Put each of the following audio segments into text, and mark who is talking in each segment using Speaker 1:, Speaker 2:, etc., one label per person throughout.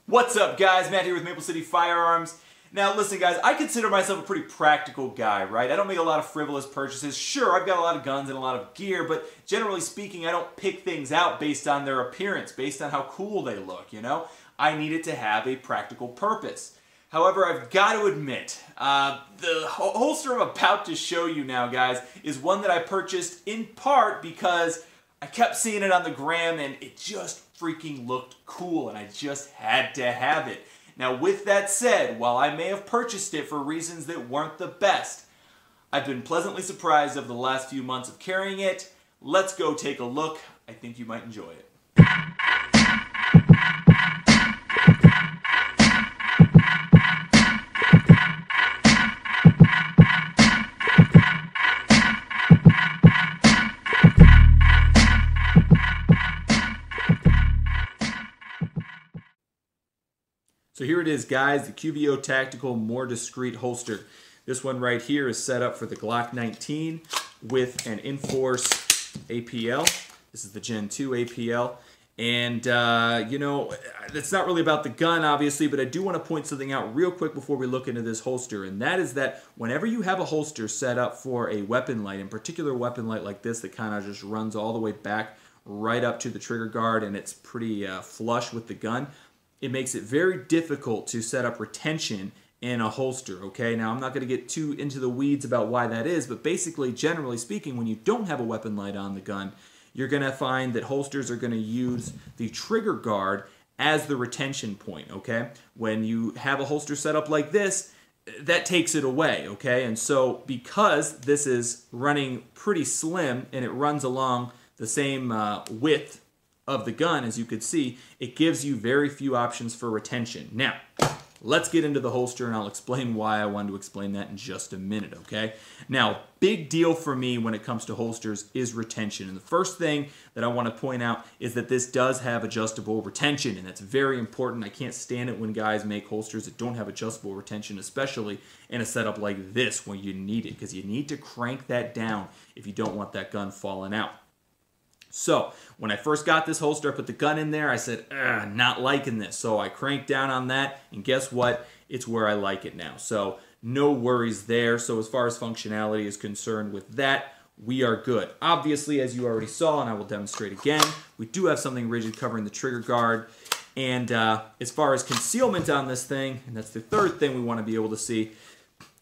Speaker 1: What's up, guys? Matt here with Maple City Firearms. Now listen, guys, I consider myself a pretty practical guy, right? I don't make a lot of frivolous purchases. Sure, I've got a lot of guns and a lot of gear, but generally speaking, I don't pick things out based on their appearance, based on how cool they look, you know? I need it to have a practical purpose. However, I've got to admit, the holster I'm about to show you now, guys, is one that I purchased in part because I kept seeing it on the gram and it just freaking looked cool and I just had to have it. Now with that said, while I may have purchased it for reasons that weren't the best, I've been pleasantly surprised over the last few months of carrying it. Let's go take a look. I think you might enjoy it. So here it is, guys, the QVO Tactical More Discreet Holster. This one right here is set up for the Glock 19 with an Enforce APL. This is the Gen 2 APL. And, you know, it's not really about the gun, obviously, but I do want to point something out real quick before we look into this holster. And that is that whenever you have a holster set up for a weapon light, in particular a weapon light like this that kind of just runs all the way back right up to the trigger guard and it's pretty flush with the gun, it makes it very difficult to set up retention in a holster, okay? Now, I'm not going to get too into the weeds about why that is, but basically, generally speaking, when you don't have a weapon light on the gun, you're going to find that holsters are going to use the trigger guard as the retention point, okay? When you have a holster set up like this, that takes it away, okay? And so, because this is running pretty slim and it runs along the same width of the gun, as you could see, it gives you very few options for retention. Now, let's get into the holster and I'll explain why I wanted to explain that in just a minute, okay? Now, big deal for me when it comes to holsters is retention. And the first thing that I want to point out is that this does have adjustable retention, and that's very important. I can't stand it when guys make holsters that don't have adjustable retention, especially in a setup like this when you need it, because you need to crank that down if you don't want that gun falling out. So, when I first got this holster, I put the gun in there, I said, not liking this. So I cranked down on that, and guess what? It's where I like it now. So, no worries there. So as far as functionality is concerned with that, we are good. Obviously, as you already saw, and I will demonstrate again, we do have something rigid covering the trigger guard. And as far as concealment on this thing, and that's the third thing we want to be able to see,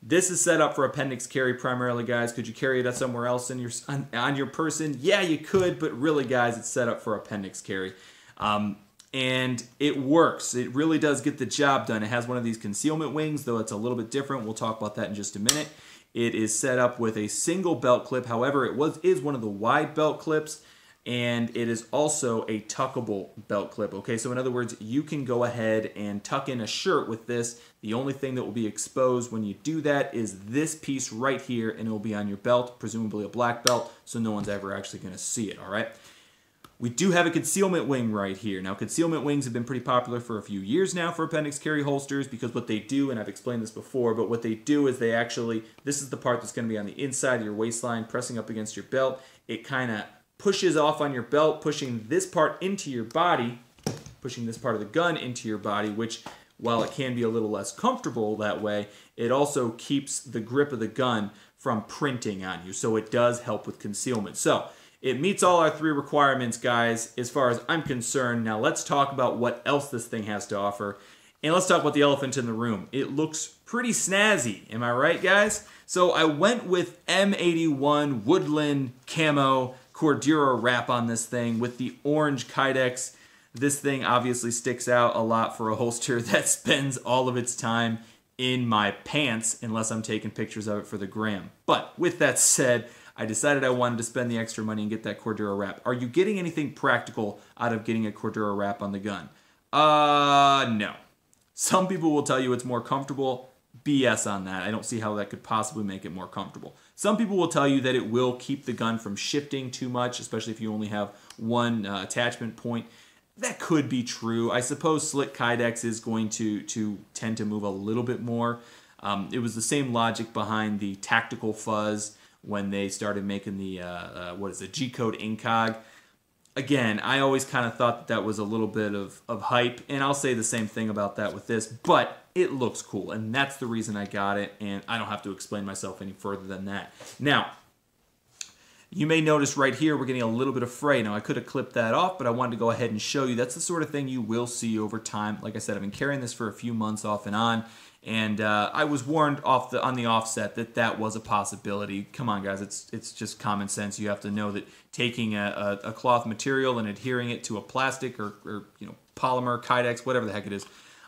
Speaker 1: this is set up for appendix carry primarily, guys. Could you carry it somewhere else in on your person? Yeah, you could, but really, guys, it's set up for appendix carry. And it works. It really does get the job done. It has one of these concealment wings, though it's a little bit different. We'll talk about that in just a minute. It is set up with a single belt clip. However, it is one of the wide belt clips, and it is also a tuckable belt clip. Okay, so in other words, you can go ahead and tuck in a shirt with this. The only thing that will be exposed when you do that is this piece right here, and it will be on your belt, presumably a black belt, so no one's ever actually going to see it, all right? We do have a concealment wing right here. Now, concealment wings have been pretty popular for a few years now for appendix carry holsters because what they do, and I've explained this before, but what they do is they actually, this is the part that's going to be on the inside of your waistline, pressing up against your belt. It kind of pushes off on your belt, pushing this part into your body, pushing this part of the gun into your body, which, while it can be a little less comfortable that way, it also keeps the grip of the gun from printing on you. So it does help with concealment. So it meets all our three requirements, guys, as far as I'm concerned. Now let's talk about what else this thing has to offer. And let's talk about the elephant in the room. It looks pretty snazzy. Am I right, guys? So I went with M81 Woodland Camo Cordura wrap on this thing with the orange Kydex. This thing obviously sticks out a lot for a holster that spends all of its time in my pants unless I'm taking pictures of it for the gram. But with that said, I decided I wanted to spend the extra money and get that Cordura wrap. Are you getting anything practical out of getting a Cordura wrap on the gun? No. Some people will tell you it's more comfortable. BS on that. I don't see how that could possibly make it more comfortable. Some people will tell you that it will keep the gun from shifting too much, especially if you only have one attachment point. That could be true. I suppose slick Kydex is going to tend to move a little bit more. It was the same logic behind the tactical fuzz when they started making the, G-Code Incog. again, I always kind of thought that was a little bit of hype, and I'll say the same thing about that with this, but it looks cool, and that's the reason I got it, and I don't have to explain myself any further than that. Now, you may notice right here we're getting a little bit of fray. Now, I could have clipped that off, but I wanted to go ahead and show you. That's the sort of thing you will see over time. Like I said, I've been carrying this for a few months off and on, and I was warned on the offset that was a possibility. Come on, guys, it's just common sense. You have to know that taking a cloth material and adhering it to a plastic or polymer, Kydex, whatever the heck it is,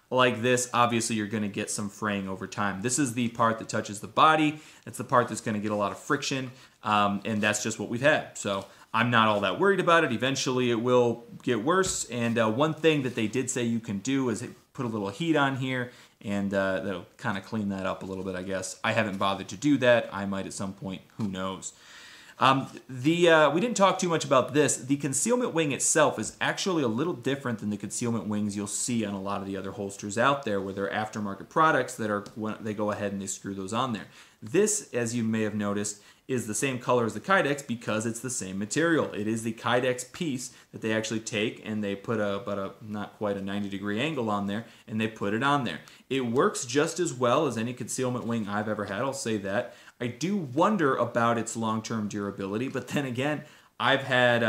Speaker 1: like this, obviously you're going to get some fraying over time. This is the part that touches the body. It's the part that's going to get a lot of friction, and that's just what we've had. So I'm not all that worried about it. Eventually it will get worse, and one thing that they did say you can do is put a little heat on here, and that'll kind of clean that up a little bit, I guess. I haven't bothered to do that. I might at some point. Who knows? We didn't talk too much about this. The concealment wing itself is actually a little different than the concealment wings you'll see on a lot of the other holsters out there where they're aftermarket products that are when they go ahead and they screw those on there. This, as you may have noticed, is the same color as the Kydex because it's the same material. It is the Kydex piece that they actually take and they put not quite a 90-degree angle on there, and they put it on there. It works just as well as any concealment wing I've ever had, I'll say that. I do wonder about its long-term durability, but then again, I've had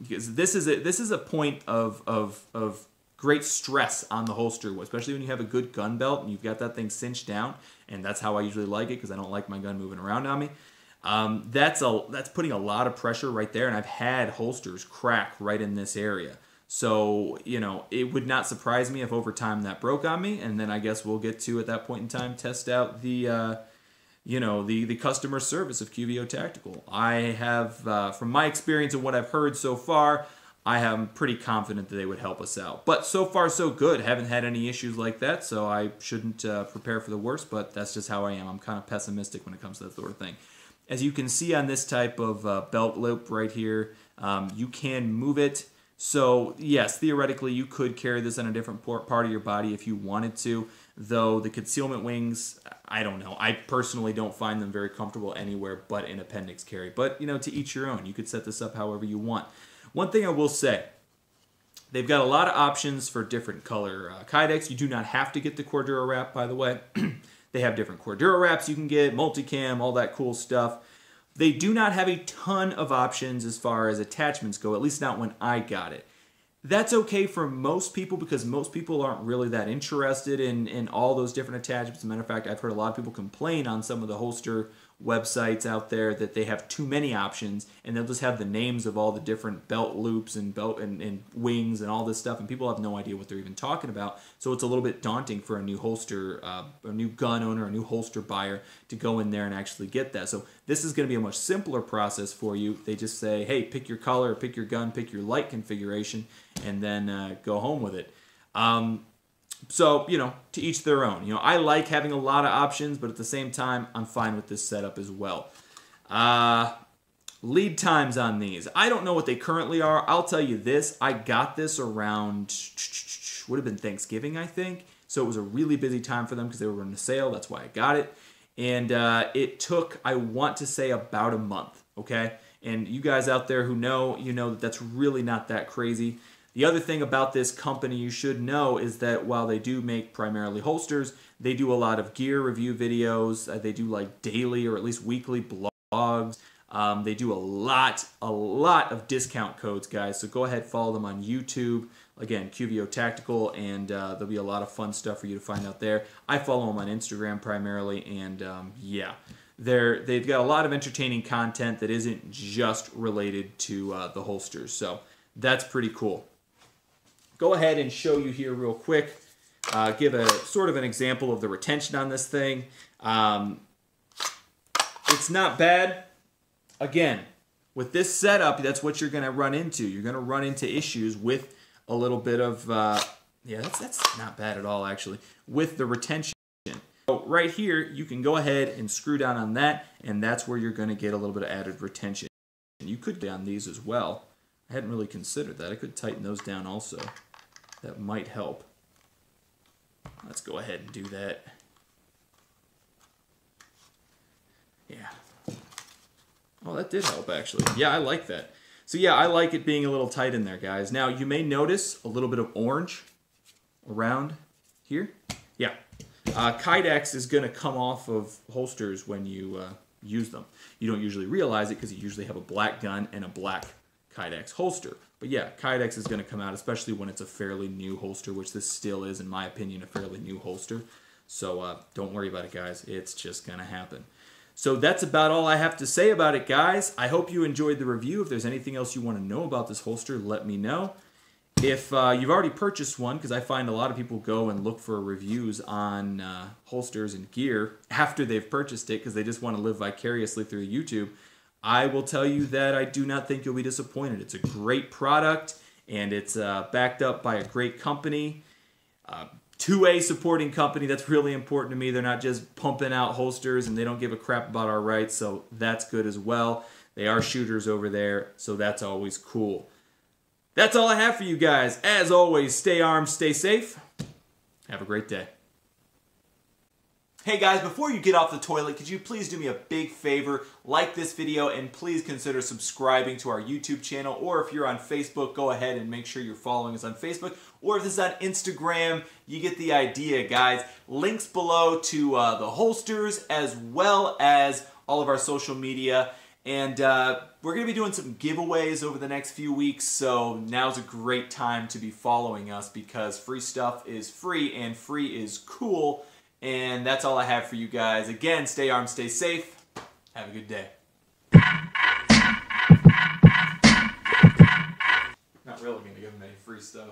Speaker 1: because this is a point of great stress on the holster, especially when you have a good gun belt and you've got that thing cinched down, and that's how I usually like it because I don't like my gun moving around on me. That's putting a lot of pressure right there, and I've had holsters crack right in this area. So, it would not surprise me if over time that broke on me, and then I guess we'll get to, at that point in time, test out the customer service of QVO Tactical. I have, from my experience and what I've heard so far, I am pretty confident that they would help us out. But so far, so good. Haven't had any issues like that, so I shouldn't prepare for the worst, but that's just how I am. I'm kind of pessimistic when it comes to that sort of thing. As you can see on this type of belt loop right here, you can move it. So, yes, theoretically, you could carry this on a different part of your body if you wanted to, though the concealment wings, I don't know. I personally don't find them very comfortable anywhere but in appendix carry. But, to each your own. You could set this up however you want. One thing I will say, they've got a lot of options for different color Kydex. You do not have to get the Cordura wrap, by the way. They have different Cordura wraps you can get, multicam, all that cool stuff. They do not have a ton of options as far as attachments go, at least not when I got it. That's okay for most people because most people aren't really that interested in all those different attachments. As a matter of fact, I've heard a lot of people complain on some of the holster websites out there that they have too many options, and they'll just have the names of all the different belt loops and belt and wings and all this stuff, and people have no idea what they're even talking about. So it's a little bit daunting for a new holster, a new gun owner, a new holster buyer to go in there and actually get that. So this is going to be a much simpler process for you. They just say, hey, pick your color, pick your gun, pick your light configuration, and then go home with it. So, to each their own. I like having a lot of options, but at the same time, I'm fine with this setup as well. Lead times on these. I don't know what they currently are. I'll tell you this. I got this around, would have been Thanksgiving, I think. So it was a really busy time for them because they were running a sale. That's why I got it. And it took, I want to say, about a month, okay? And you guys out there who know, that that's really not that crazy. The other thing about this company you should know is that while they do make primarily holsters, they do a lot of gear review videos. They do like daily or at least weekly blogs. They do a lot of discount codes, guys. So go ahead, follow them on YouTube. Again, QVO Tactical, and there'll be a lot of fun stuff for you to find out there. I follow them on Instagram primarily, and yeah. They've got a lot of entertaining content that isn't just related to the holsters. So that's pretty cool. Go ahead and show you here real quick. Give a sort of an example of the retention on this thing. It's not bad. Again, with this setup, that's what you're going to run into. You're going to run into issues with a little bit of, yeah, that's not bad at all, actually, with the retention. So right here, you can go ahead and screw down on that, and that's where you're going to get a little bit of added retention. And you could down these as well. I hadn't really considered that. I could tighten those down also. That might help. Let's go ahead and do that. Yeah. Oh, that did help, actually. Yeah, I like that. So yeah, I like it being a little tight in there, guys. Now, you may notice a little bit of orange around here. Yeah. Kydex is going to come off of holsters when you use them. You don't usually realize it because you usually have a black gun and a black Kydex holster. But yeah, Kydex is going to come out, especially when it's a fairly new holster, which this still is, in my opinion, a fairly new holster. So don't worry about it, guys. It's just going to happen. So that's about all I have to say about it, guys. I hope you enjoyed the review. If there's anything else you want to know about this holster, let me know. If you've already purchased one, because I find a lot of people go and look for reviews on holsters and gear after they've purchased it because they just want to live vicariously through YouTube, I will tell you that I do not think you'll be disappointed. It's a great product, and it's backed up by a great company. 2A supporting company, that's really important to me. They're not just pumping out holsters and they don't give a crap about our rights, so that's good as well. They are shooters over there, so that's always cool. That's all I have for you guys. As always, stay armed, stay safe. Have a great day. Hey guys, before you get off the toilet, could you please do me a big favor, like this video, and please consider subscribing to our YouTube channel, or if you're on Facebook, go ahead and make sure you're following us on Facebook, or if this is on Instagram, you get the idea, guys. Links below to the holsters, as well as all of our social media, and we're going to be doing some giveaways over the next few weeks, so now's a great time to be following us, because free stuff is free, and free is cool. And that's all I have for you guys. Again, stay armed, stay safe. Have a good day. Not really going to give them any free stuff.